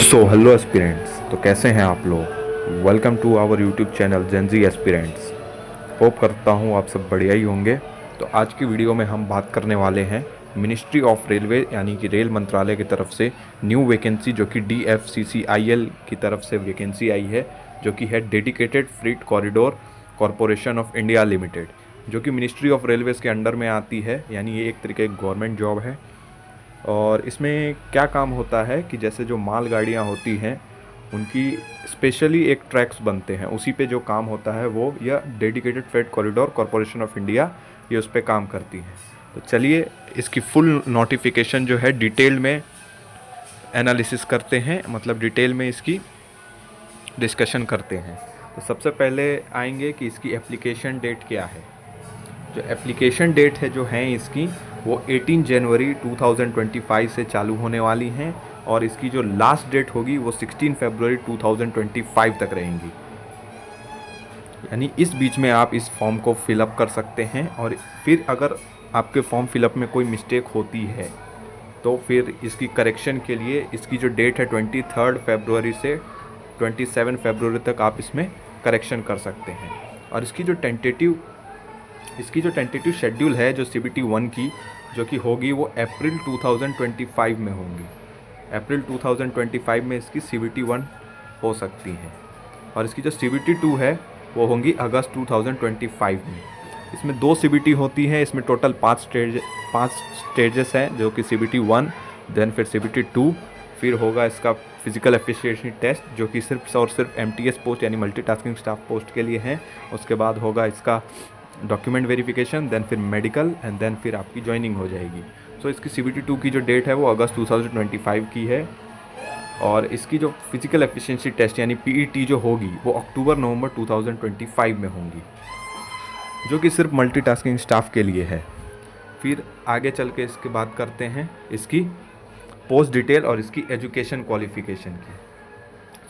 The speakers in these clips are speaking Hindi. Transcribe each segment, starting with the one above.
सो हेलो एस्पिरेंट्स, तो कैसे हैं आप लोग। Welcome to our YouTube channel Gen Z aspirants. Hope करता हूँ आप सब बढ़िया ही होंगे। तो आज की वीडियो में हम बात करने वाले हैं मिनिस्ट्री ऑफ रेलवे यानी कि रेल मंत्रालय की तरफ से न्यू वैकेंसी जो कि DFCCIL की तरफ से वैकेंसी आई है, जो कि है dedicated freight corridor corporation of India limited, जो कि मिनिस्ट्री ऑफ रेलवेज़ के अंडर में आती है। यानी ये एक तरीके की गवर्नमेंट जॉब है। और इसमें क्या काम होता है कि जैसे जो माल गाड़ियाँ होती हैं उनकी स्पेशली एक ट्रैक्स बनते हैं, उसी पे जो काम होता है वो यह dedicated freight corridor corporation of India ये उस पर काम करती है। तो चलिए इसकी फुल नोटिफिकेशन जो है डिटेल में एनालिसिस करते हैं, मतलब डिटेल में इसकी डिस्कशन करते हैं। तो सबसे पहले आएंगे कि इसकी एप्लीकेशन डेट क्या है। जो एप्लीकेशन डेट है जो है इसकी वो 18 जनवरी 2025 से चालू होने वाली हैं, और इसकी जो लास्ट डेट होगी वो 16 फरवरी 2025 तक रहेंगी। यानी इस बीच में आप इस फॉर्म को फिलअप कर सकते हैं, और फिर अगर आपके फॉर्म फिलअप में कोई मिस्टेक होती है तो फिर इसकी करेक्शन के लिए इसकी जो डेट है 23 फरवरी से 27 फरवरी तक आप इसमें करेक्शन कर सकते हैं। और इसकी जो टेंटेटिव शेड्यूल है जो CBT 1 की जो कि होगी वो अप्रैल 2025 में होंगी। अप्रैल 2025 में इसकी CBT 1 हो सकती है, और इसकी जो CBT 2 है वो होंगी अगस्त 2025 में। इसमें 2 CBT होती हैं। इसमें टोटल 5 स्टेजेस हैं, जो कि CBT 1, देन फिर CBT 2, फिर होगा इसका फिजिकल एफिशिएंसी टेस्ट जो कि सिर्फ और सिर्फ MTS पोस्ट यानी मल्टीटास्किंग स्टाफ पोस्ट के लिए हैं। उसके बाद होगा इसका डॉक्यूमेंट वेरिफिकेशन, देन फिर मेडिकल, एंड देन फिर आपकी ज्वाइनिंग हो जाएगी। सो इसकी CBT 2 की जो डेट है वो अगस्त 2025 की है, और इसकी जो फिजिकल एफिशिएंसी टेस्ट यानी PET जो होगी वो अक्टूबर-नवंबर 2025 में होंगी, जो कि सिर्फ मल्टीटास्किंग स्टाफ के लिए है। फिर आगे चल के इसके बात करते हैं इसकी पोस्ट डिटेल और इसकी एजुकेशन क्वालिफिकेशन की।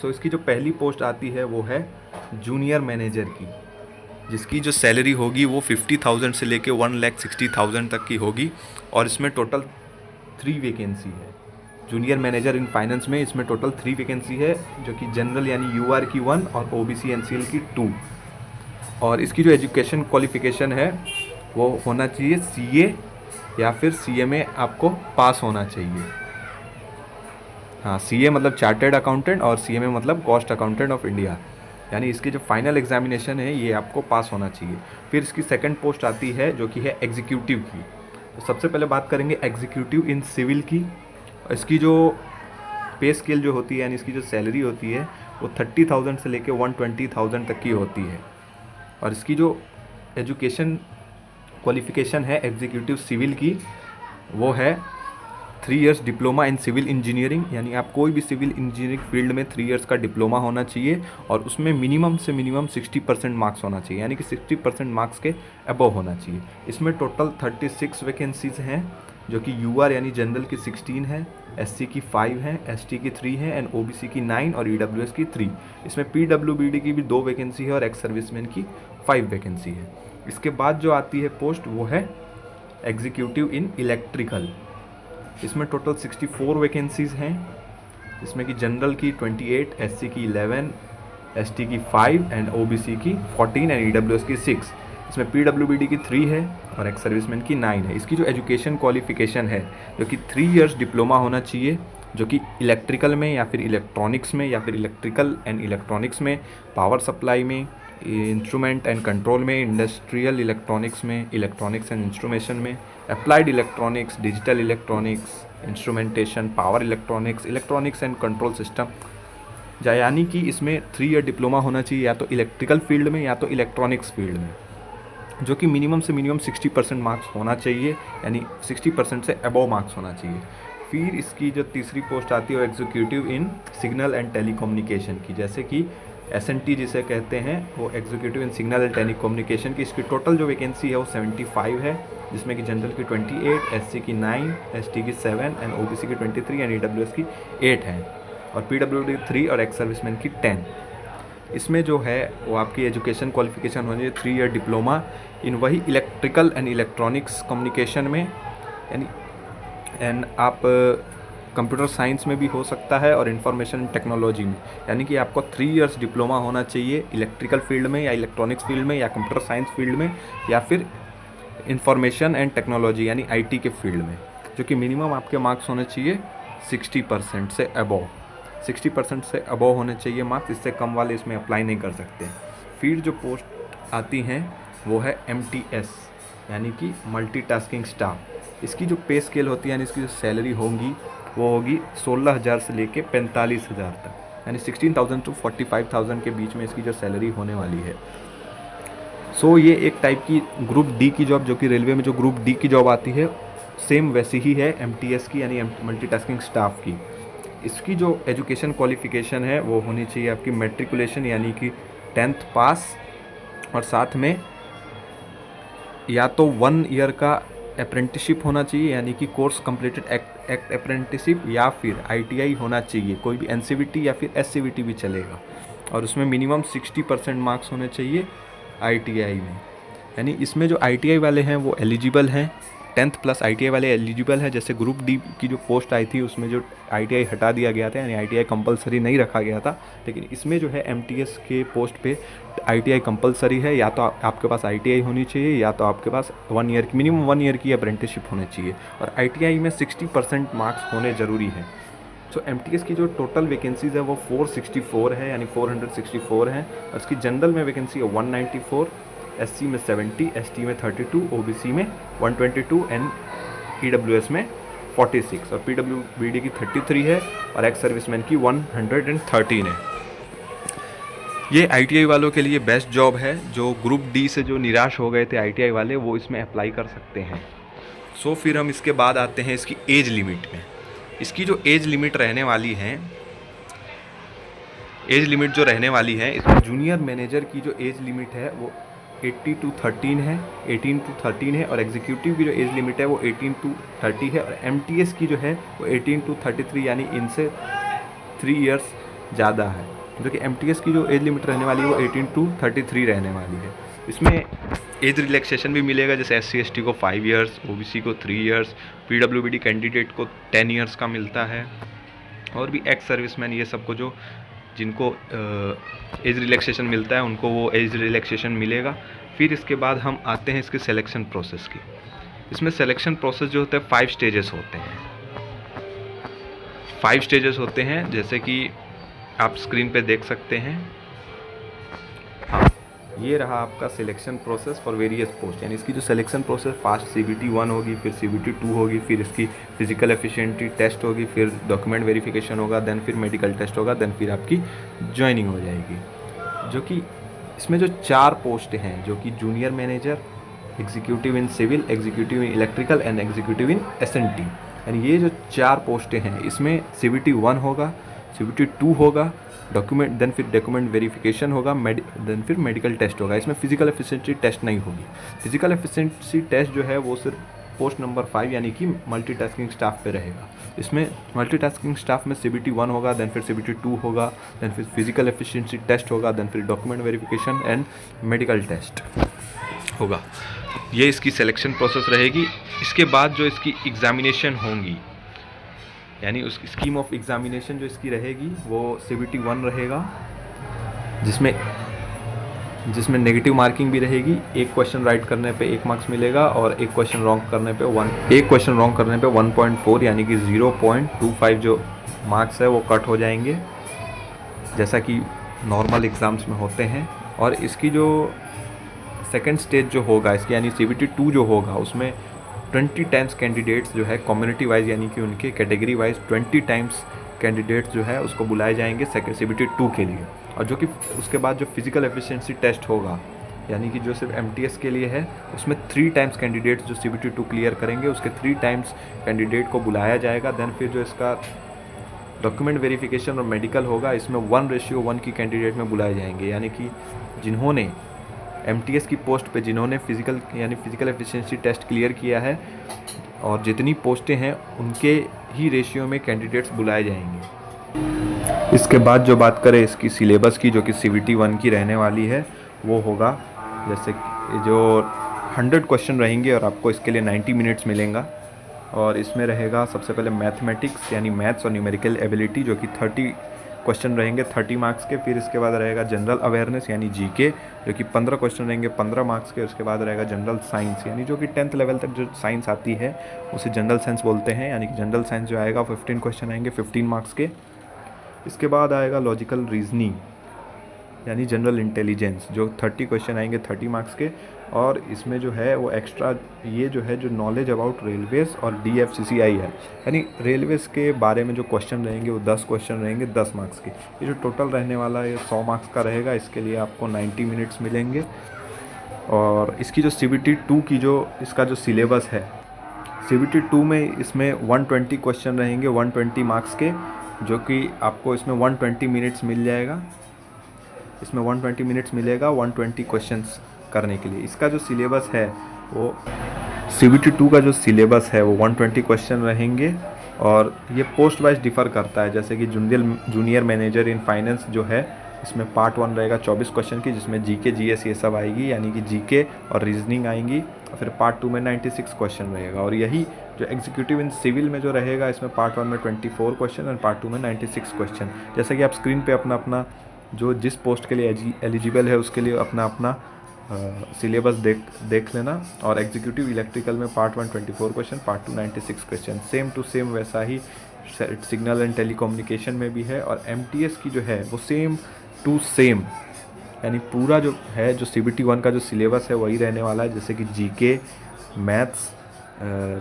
सो इसकी जो पहली पोस्ट आती है वो है जूनियर मैनेजर की, जिसकी जो सैलरी होगी वो 50,000 से लेके 1,60,000 तक की होगी, और इसमें टोटल 3 वैकेंसी है। जूनियर मैनेजर इन फाइनेंस में इसमें टोटल 3 वैकेंसी है, जो कि जनरल यानी UR की 1 और OBC NCL की 2। और इसकी जो एजुकेशन क्वालिफिकेशन है वो होना चाहिए CA या फिर CMA आपको पास होना चाहिए। हाँ, CA मतलब चार्टर्ड अकाउंटेंट और CMA मतलब कॉस्ट अकाउंटेंट ऑफ इंडिया, यानी इसकी जो फाइनल एग्जामिनेशन है ये आपको पास होना चाहिए। फिर इसकी सेकंड पोस्ट आती है जो कि है एग्जीक्यूटिव की। तो सबसे पहले बात करेंगे एग्जीक्यूटिव इन सिविल की। इसकी जो पे स्केल जो होती है यानी इसकी जो सैलरी होती है वो 30,000 से लेके 120,000 तक की होती है। और इसकी जो एजुकेशन क्वालिफिकेशन है एग्जीक्यूटिव सिविल की वो है 3 years diploma in civil engineering, यानी आप कोई भी सिविल इंजीनियरिंग फील्ड में 3 इयर्स का डिप्लोमा होना चाहिए, और उसमें मिनिमम से मिनिमम 60% मार्क्स होना चाहिए, यानी कि 60% मार्क्स के अबव होना चाहिए। इसमें टोटल 36 वैकेंसीज हैं, जो कि UR यानी जनरल की 16 है, SC की 5 हैं, ST की 3 हैं, एंड OBC की 9 और EWS की 3। इसमें PWBD की भी 2 वैकेंसी है, और एक्स सर्विसमैन की 5 वैकेंसी है। इसके बाद जो आती है पोस्ट वो है एग्जीक्यूटिव इन इलेक्ट्रिकल। इसमें टोटल 64 वैकेंसीज हैं, इसमें कि जनरल की 28, SC की 11, ST की 5 एंड OBC की 14 एंड EWS की 6। इसमें PWBD की 3 है और एक्स सर्विसमैन की 9 है। इसकी जो एजुकेशन क्वालिफिकेशन है जो कि 3 इयर्स डिप्लोमा होना चाहिए, जो कि इलेक्ट्रिकल में या फिर इलेक्ट्रॉनिक्स में या फिर इलेक्ट्रिकल एंड इलेक्ट्रॉनिक्स में, पावर सप्लाई में, इंस्ट्रूमेंट एंड कंट्रोल में, इंडस्ट्रियल इलेक्ट्रॉनिक्स में, इलेक्ट्रॉनिक्स एंड इंस्ट्रूमेशन में, applied electronics, digital electronics, instrumentation, power electronics, electronics and control system. यानी कि इसमें 3 ईयर डिप्लोमा होना चाहिए या तो इलेक्ट्रिकल फील्ड में या तो इलेक्ट्रॉनिक्स फील्ड में, जो कि मिनिमम से मिनिमम 60% मार्क्स होना चाहिए, यानी 60% से अबव मार्क्स होना चाहिए। फिर इसकी जो तीसरी पोस्ट आती है वो executive in signal and telecommunication की, जैसे कि SNT जिसे कहते हैं, वो executive in signal and telecommunication की। इसकी टोटल जो वैकेंसी है वो 75 है, जिसमें कि जनरल की 28, SC की 9, ST की 7 एंड OBC की 23 एंड EWS की 8 है, और PWD 3 और एक्स सर्विसमैन की 10। इसमें जो है वो आपकी एजुकेशन क्वालिफिकेशन होनी चाहिए 3 ईयर डिप्लोमा इन वही इलेक्ट्रिकल एंड इलेक्ट्रॉनिक्स कम्युनिकेशन में, यानी एंड आप कंप्यूटर साइंस में भी हो सकता है और इंफॉर्मेशन टेक्नोलॉजी में, यानी कि आपको 3 इयर्स डिप्लोमा होना चाहिए इलेक्ट्रिकल फील्ड में या इलेक्ट्रॉनिक्स फील्ड में या कंप्यूटर साइंस फील्ड में या फिर इंफॉर्मेशन एंड टेक्नोलॉजी यानी आईटी के फील्ड में, जो कि मिनिमम आपके मार्क्स होने चाहिए 60% से अबव। 60% से अबव होने चाहिए मार्क्स, इससे कम वाले इसमें अप्लाई नहीं कर सकते। फिर जो पोस्ट आती हैं वो है MTS यानी कि मल्टीटास्किंग स्टाफ। इसकी जो पे स्केल होती है यानी इसकी जो सैलरी होगी वो होगी 16,000 से लेके 45,000 तक, यानी 16,000 to 45,000 के बीच में इसकी जो सैलरी होने वाली है। सो ये एक टाइप की ग्रुप डी की जॉब, जो कि रेलवे में जो ग्रुप डी की जॉब आती है सेम वैसी ही है MTS की यानी मल्टीटास्किंग स्टाफ की। इसकी जो एजुकेशन क्वालिफ़िकेशन है वो होनी चाहिए आपकी मैट्रिकुलेशन यानी कि 10th पास, और साथ में या तो 1 ईयर का अप्रेंटिसशिप होना चाहिए यानी कि कोर्स कंप्लीटेड एक्ट अप्रेंटिसशिप, या फिर ITI होना चाहिए, कोई भी NCVT या फिर SCVT भी चलेगा, और उसमें मिनिमम 60% मार्क्स होने चाहिए ITI में। यानी इसमें जो ITI वाले हैं वो एलिजिबल हैं, 10th प्लस ITI वाले एलिजिबल है। जैसे ग्रुप डी की जो पोस्ट आई थी उसमें जो ITI हटा दिया गया था यानी ITI कंपलसरी नहीं रखा गया था, लेकिन इसमें जो है MTS के पोस्ट पे ITI कंपलसरी है। या तो आपके पास ITI होनी चाहिए या तो आपके पास 1 ईयर की मिनिमम 1 ईयर की अप्रेंटिसशिप होनी चाहिए, और ITI में 60% मार्क्स होने ज़रूरी हैं। तो MTS की जो टोटल वैकेंसीज़ है वो 464 है यानी 464 हैं, और इसकी जनरल में वैकेंसी है 194, SC में 70, ST में 32, OBC में 122 एंड EWS में 46, और PWBD की 33 है, और एक्स सर्विसमैन की 113 है। ये ITI वालों के लिए बेस्ट जॉब है। जो ग्रुप डी से जो निराश हो गए थे ITI वाले वो इसमें अप्लाई कर सकते हैं। सो फिर हम इसके बाद आते हैं इसकी एज लिमिट में। इसकी जो एज लिमिट रहने वाली है, एज लिमिट जो रहने वाली है इसमें जूनियर मैनेजर की जो एज लिमिट है वो 18 to 13 है, 18 to 13 है, और एग्जीक्यूटिव की जो एज लिमिट है वो 18 to 30 है, और MTS की जो है वो 18 to 33 यानी इनसे 3 इयर्स ज़्यादा है। जो कि MTS की जो एज लिमिट रहने वाली है वो 18 to 33 रहने वाली है। इसमें एज रिलैक्सेशन भी मिलेगा, जैसे SC ST को 5 इयर्स, OBC को 3 इयर्स, PWBD कैंडिडेट को 10 इयर्स का मिलता है, और भी एक्स सर्विसमैन ये सबको जो जिनको एज रिलैक्सेशन मिलता है उनको वो एज रिलैक्सेशन मिलेगा। फिर इसके बाद हम आते हैं इसके सिलेक्शन प्रोसेस की। इसमें सिलेक्शन प्रोसेस जो होता है 5 स्टेजेस होते हैं। 5 स्टेजेस होते हैं जैसे कि आप स्क्रीन पे देख सकते हैं। हाँ, ये रहा आपका selection process for various post. यानी इसकी जो सिलेक्शन प्रोसेस फास्ट CBT 1 होगी, फिर CBT 2 होगी, फिर इसकी फिजिकल एफिशिएंसी टेस्ट होगी, फिर डॉक्यूमेंट वेरिफिकेशन होगा, देन फिर मेडिकल टेस्ट होगा, देन फिर आपकी ज्वाइनिंग हो जाएगी। जो कि इसमें जो 4 पोस्ट हैं जो कि junior manager, executive in civil, executive in electrical and executive in SNT, यानी ये जो 4 पोस्टें हैं इसमें CBT 1 होगा, CBT 2 होगा, डॉक्यूमेंट देन फिर डॉक्यूमेंट वेरिफिकेशन होगा, देन फिर मेडिकल टेस्ट होगा। इसमें फिजिकल एफिशिएंसी टेस्ट नहीं होगी। फिजिकल एफिशिएंसी टेस्ट जो है वो सिर्फ पोस्ट नंबर 5 यानी कि मल्टीटास्किंग स्टाफ पे रहेगा। इसमें मल्टीटास्किंग स्टाफ में CBT 1 होगा, देन फिर CBT 2 होगा, देन फिर फिजिकल एफिशिएंसी टेस्ट होगा, देन फिर document verification and medical test होगा। ये इसकी सिलेक्शन प्रोसेस रहेगी। इसके बाद जो इसकी एग्जामिनेशन होंगी यानी उस स्कीम ऑफ एग्जामिनेशन जो इसकी रहेगी वो CBT 1 रहेगा, जिसमें नेगेटिव मार्किंग भी रहेगी। एक क्वेश्चन राइट करने पे 1 मार्क्स मिलेगा, और एक क्वेश्चन रॉन्ग करने पे 1.4 यानी कि 0.25 जो मार्क्स है वो कट हो जाएंगे, जैसा कि नॉर्मल एग्ज़ाम्स में होते हैं। और इसकी जो सेकेंड स्टेज जो होगा इसकी यानी CBT 2 जो होगा उसमें 20 टाइम्स कैंडिडेट्स जो है कम्युनिटी वाइज यानी कि उनके कैटेगरी वाइज 20 टाइम्स कैंडिडेट्स जो है उसको बुलाए जाएंगे CBT 2 के लिए। और जो कि उसके बाद जो फिजिकल एफिशिएंसी टेस्ट होगा यानी कि जो सिर्फ MTS के लिए है उसमें 3 टाइम्स कैंडिडेट्स जो CBT 2 क्लियर करेंगे उसके 3 टाइम्स कैंडिडेट को बुलाया जाएगा। देन फिर जो इसका डॉक्यूमेंट वेरिफिकेशन और मेडिकल होगा इसमें 1:1 की कैंडिडेट में बुलाए जाएंगे, यानी कि जिन्होंने MTS की पोस्ट पे जिन्होंने फिजिकल एफिशिएंसी टेस्ट क्लियर किया है और जितनी पोस्टें हैं उनके ही रेशियो में कैंडिडेट्स बुलाए जाएंगे। इसके बाद जो बात करें इसकी सिलेबस की जो कि CBT 1 की रहने वाली है वो होगा जैसे जो 100 क्वेश्चन रहेंगे और आपको इसके लिए 90 मिनट्स मिलेगा। और इसमें रहेगा सबसे पहले मैथमेटिक्स यानी मैथ्स और न्यूमेरिकल एबिलिटी जो कि 30 क्वेश्चन रहेंगे 30 मार्क्स के। फिर इसके बाद रहेगा जनरल अवेयरनेस यानी जीके जो कि 15 क्वेश्चन रहेंगे 15 मार्क्स के। उसके बाद रहेगा जनरल साइंस यानी जो कि 10th लेवल तक जो साइंस आती है उसे जनरल साइंस बोलते हैं, यानी कि जनरल साइंस जो आएगा 15 क्वेश्चन आएंगे 15 मार्क्स के। इसके बाद आएगा लॉजिकल रीजनिंग यानी जनरल इंटेलिजेंस जो 30 क्वेश्चन आएंगे 30 मार्क्स के। और इसमें जो है वो एक्स्ट्रा ये जो है जो नॉलेज अबाउट रेलवेज़ और DFCCI है, यानी रेलवेज़ के बारे में जो क्वेश्चन रहेंगे वो 10 क्वेश्चन रहेंगे 10 मार्क्स के। ये जो टोटल रहने वाला है ये 100 मार्क्स का रहेगा। इसके लिए आपको 90 मिनट्स मिलेंगे। और इसकी जो CBT 2 की जो इसका जो सिलेबस है, CBT 2 में इसमें 120 क्वेश्चन रहेंगे 120 मार्क्स के, जो कि आपको इसमें 120 मिनट्स मिल जाएगा। इसमें 120 मिनट्स मिलेगा 120 क्वेश्चंस करने के लिए। इसका जो सिलेबस है वो CBT 2 का जो सिलेबस है वो 120 क्वेश्चन रहेंगे और ये पोस्ट वाइज डिफ़र करता है। जैसे कि जूनियर मैनेजर इन फाइनेंस जो है इसमें पार्ट 1 रहेगा 24 क्वेश्चन की, जिसमें GK GS ये सब आएगी, यानी कि GK और रीजनिंग आएंगी। और फिर पार्ट 2 में 96 क्वेश्चन रहेगा। और यही जो एग्जीक्यूटिव इन सिविल में जो रहेगा इसमें पार्ट 1 में 24 क्वेश्चन और पार्ट 2 में 96 क्वेश्चन। जैसा कि आप स्क्रीन पे अपना अपना जो जिस पोस्ट के लिए एलिजिबल है उसके लिए अपना अपना सिलेबस देख लेना। और एग्जीक्यूटिव इलेक्ट्रिकल में part 1 24 question, part 2 96 question. Same to same वैसा ही सिग्नल एंड टेलीकम्युनिकेशन में भी है। और MTS की जो है वो सेम टू सेम, यानी पूरा जो है जो CBT 1 का जो सिलेबस है वही रहने वाला है। जैसे कि GK, maths,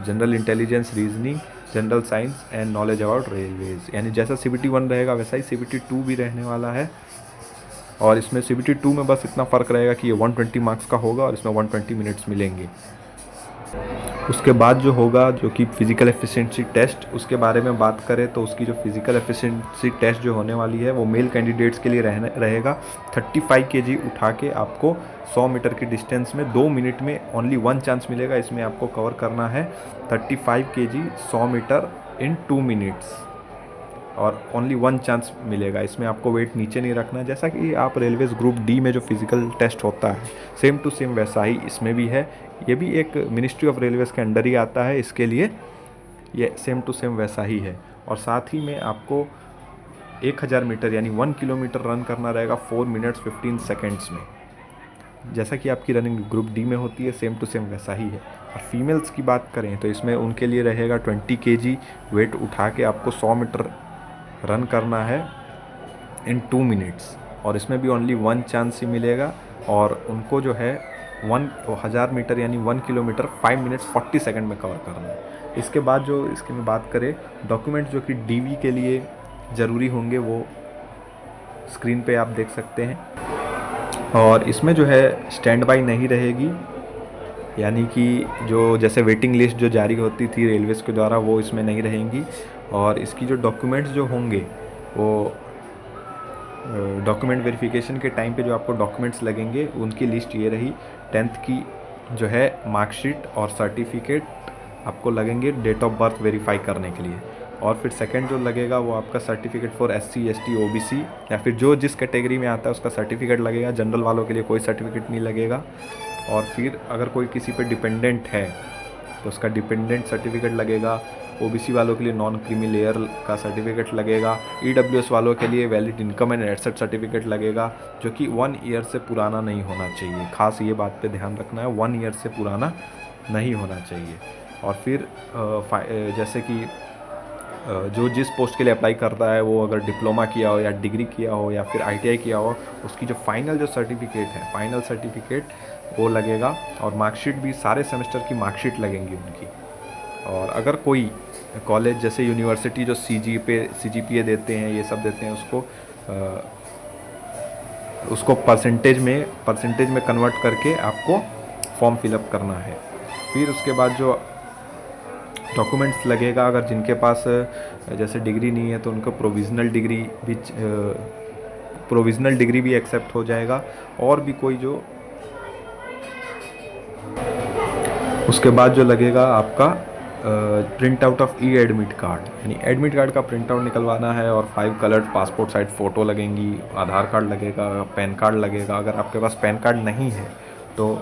general intelligence, reasoning, general science and knowledge about railways, यानी जैसा CBT 1 रहेगा वैसा ही CBT 2 भी रहने वाला है। और इसमें CBT 2 में बस इतना फ़र्क रहेगा कि ये 120 मार्क्स का होगा और इसमें 120 मिनट्स मिलेंगे। उसके बाद जो होगा जो कि फ़िज़िकल एफिशिएंसी टेस्ट, उसके बारे में बात करें तो उसकी जो फ़िज़िकल एफिशिएंसी टेस्ट जो होने वाली है वो मेल कैंडिडेट्स के लिए रहेगा। 35 kg उठा के आपको 100 मीटर की डिस्टेंस में 2 मिनट में ओनली 1 चांस मिलेगा। इसमें आपको कवर करना है 35 kg 100 मीटर इन 2 मिनट्स और ओनली 1 चांस मिलेगा। इसमें आपको वेट नीचे नहीं रखना, जैसा कि आप रेलवेज़ ग्रुप D में जो फिज़िकल टेस्ट होता है सेम टू सेम वैसा ही इसमें भी है। ये भी एक मिनिस्ट्री ऑफ रेलवेज़ के अंडर ही आता है, इसके लिए ये सेम टू सेम वैसा ही है। और साथ ही में आपको 1000 मीटर यानी 1 किलोमीटर रन करना रहेगा 4 मिनट्स 15 सेकेंड्स में, जैसा कि आपकी रनिंग ग्रुप D में होती है सेम टू सेम वैसा ही है। और फीमेल्स की बात करें तो इसमें उनके लिए रहेगा 20 kg वेट उठा के आपको 100 मीटर रन करना है इन 2 मिनट्स और इसमें भी ओनली 1 चांस ही मिलेगा। और उनको जो है 1000 मीटर यानी 1 किलोमीटर 5 मिनट्स 40 सेकंड में कवर करना है। इसके बाद जो इसके में बात करें डॉक्यूमेंट्स जो कि DV के लिए ज़रूरी होंगे वो स्क्रीन पे आप देख सकते हैं। और इसमें जो है स्टैंड बाई नहीं रहेगी, यानी कि जो जैसे वेटिंग लिस्ट जो जारी होती थी रेलवेज़ के द्वारा वो इसमें नहीं रहेंगी। और इसकी जो डॉक्यूमेंट्स जो होंगे वो डॉक्यूमेंट वेरिफिकेशन के टाइम पे जो आपको डॉक्यूमेंट्स लगेंगे उनकी लिस्ट ये रही। 10th की जो है मार्कशीट और सर्टिफिकेट आपको लगेंगे डेट ऑफ बर्थ वेरीफाई करने के लिए। और फिर सेकंड जो लगेगा वो आपका certificate for SC ST OBC या फिर जो जिस कैटेगरी में आता है उसका सर्टिफिकेट लगेगा। जनरल वालों के लिए कोई सर्टिफिकेट नहीं लगेगा। और फिर अगर कोई किसी पे डिपेंडेंट है तो उसका डिपेंडेंट सर्टिफिकेट लगेगा। OBC वालों के लिए नॉन क्रीमी लेयर का सर्टिफिकेट लगेगा। EWS वालों के लिए valid income and asset certificate लगेगा, जो कि 1 ईयर से पुराना नहीं होना चाहिए। खास ये बात पे ध्यान रखना है, 1 ईयर से पुराना नहीं होना चाहिए। और फिर जैसे कि जो जिस पोस्ट के लिए अप्लाई करता है वो अगर डिप्लोमा किया हो या डिग्री किया हो या फिर ITI किया हो, उसकी जो फाइनल जो सर्टिफिकेट है फाइनल सर्टिफिकेट वो लगेगा। और मार्कशीट भी सारे सेमेस्टर की मार्कशीट लगेंगी उनकी। और अगर कोई कॉलेज जैसे यूनिवर्सिटी जो CGPA देते हैं ये सब देते हैं उसको परसेंटेज में कन्वर्ट करके आपको फॉर्म फिलअप करना है। फिर उसके बाद जो डॉक्यूमेंट्स लगेगा, अगर जिनके पास जैसे डिग्री नहीं है तो उनको प्रोविज़नल डिग्री भी एक्सेप्ट हो जाएगा। और भी कोई जो उसके बाद जो लगेगा आपका print out of admit card, यानी एडमिट कार्ड का प्रिंट आउट निकलवाना है। और 5 कलर्ड पासपोर्ट साइज फ़ोटो लगेंगी, आधार कार्ड लगेगा, पैन कार्ड लगेगा। अगर आपके पास पैन कार्ड नहीं है तो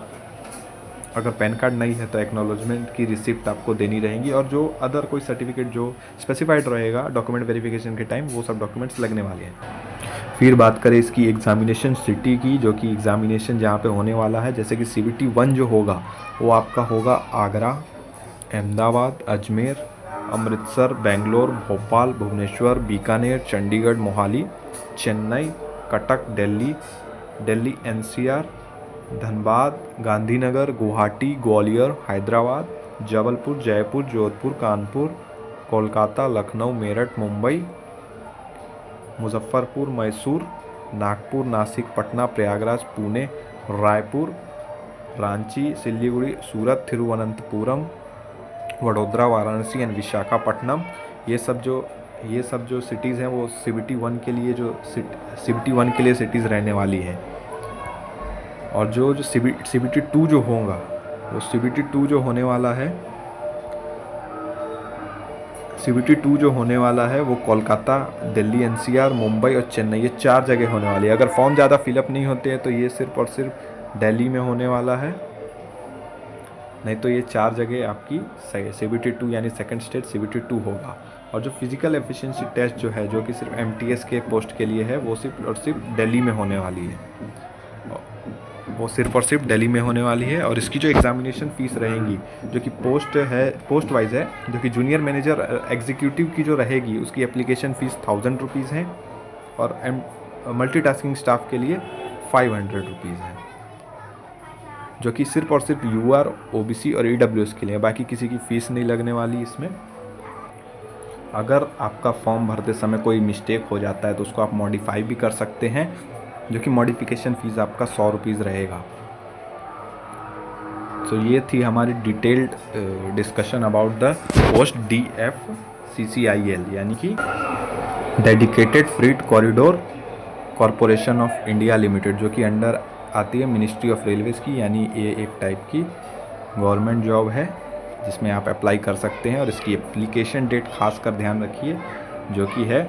अगर पैन कार्ड नहीं है तो एक्नॉलेजमेंट की रिसिप्ट आपको देनी रहेंगी, और जो अदर कोई सर्टिफिकेट जो स्पेसिफाइड रहेगा डॉक्यूमेंट वेरिफिकेशन के टाइम, वो सब डॉक्यूमेंट्स लगने वाले हैं। फिर बात करें इसकी एग्ज़ामिनेशन सिटी की, जो कि एग्ज़ामिनेशन जहाँ पे होने वाला है, जैसे कि CBT 1 जो होगा वो आपका होगा आगरा, अहमदाबाद, अजमेर, अमृतसर, बेंगलोर, भोपाल, भुवनेश्वर, बीकानेर, चंडीगढ़, मोहाली, चेन्नई, कटक, दिल्ली NCR, धनबाद, गांधीनगर, गुवाहाटी, ग्वालियर, हैदराबाद, जबलपुर, जयपुर, जोधपुर, कानपुर, कोलकाता, लखनऊ, मेरठ, मुंबई, मुजफ्फरपुर, मैसूर, नागपुर, नासिक, पटना, प्रयागराज, पुणे, रायपुर, रांची, सिलीगुड़ी, सूरत, तिरुवनंतपुरम, वडोदरा, वाराणसी एंड विशाखापट्टनम। ये सब जो सिटीज़ हैं वो CBT 1 के लिए सिटीज़ रहने वाली है। और जो CBT 2 जो होगा, वो CBT 2 जो होने वाला है, CBT 2 जो होने वाला है वो कोलकाता, दिल्ली NCR, मुंबई और चेन्नई, ये 4 जगह होने वाली है। अगर फॉर्म ज़्यादा फिलअप नहीं होते हैं तो ये सिर्फ और सिर्फ दिल्ली में होने वाला है, नहीं तो ये 4 जगह आपकी CBT 2 यानी सेकंड स्टेज CBT 2 होगा। और जो फिज़िकल एफिशिएंसी टेस्ट जो है, जो कि सिर्फ MTS के पोस्ट के लिए है, वो सिर्फ और सिर्फ दिल्ली में होने वाली है, वो सिर्फ और सिर्फ दिल्ली में होने वाली है। और इसकी जो एग्ज़ामिनेशन फ़ीस रहेंगी, जो कि पोस्ट वाइज है, जो कि जूनियर मैनेजर एग्जीक्यूटिव की जो रहेगी, उसकी एप्लीकेशन फ़ीस 1000 रुपीज़ है, और मल्टीटास्किंग स्टाफ के लिए 500 रुपीज़ है, जो कि सिर्फ और सिर्फ UR, OBC और EWS के लिए, बाकी किसी की फ़ीस नहीं लगने वाली इसमें। अगर आपका फॉर्म भरते समय कोई मिस्टेक हो जाता है तो उसको आप मॉडिफाई भी कर सकते हैं, जो कि मॉडिफिकेशन फ़ीस आपका 100 रुपीज़ रहेगा। तो ये थी हमारी detailed discussion about the post DFCCIL, यानी कि dedicated freight corridor corporation of India limited, जो कि अंडर आती है मिनिस्ट्री ऑफ रेलवेज़ की, यानी ये एक टाइप की गवर्नमेंट जॉब है जिसमें आप अप्लाई कर सकते हैं। और इसकी एप्लीकेशन डेट खास कर ध्यान रखिए, जो कि है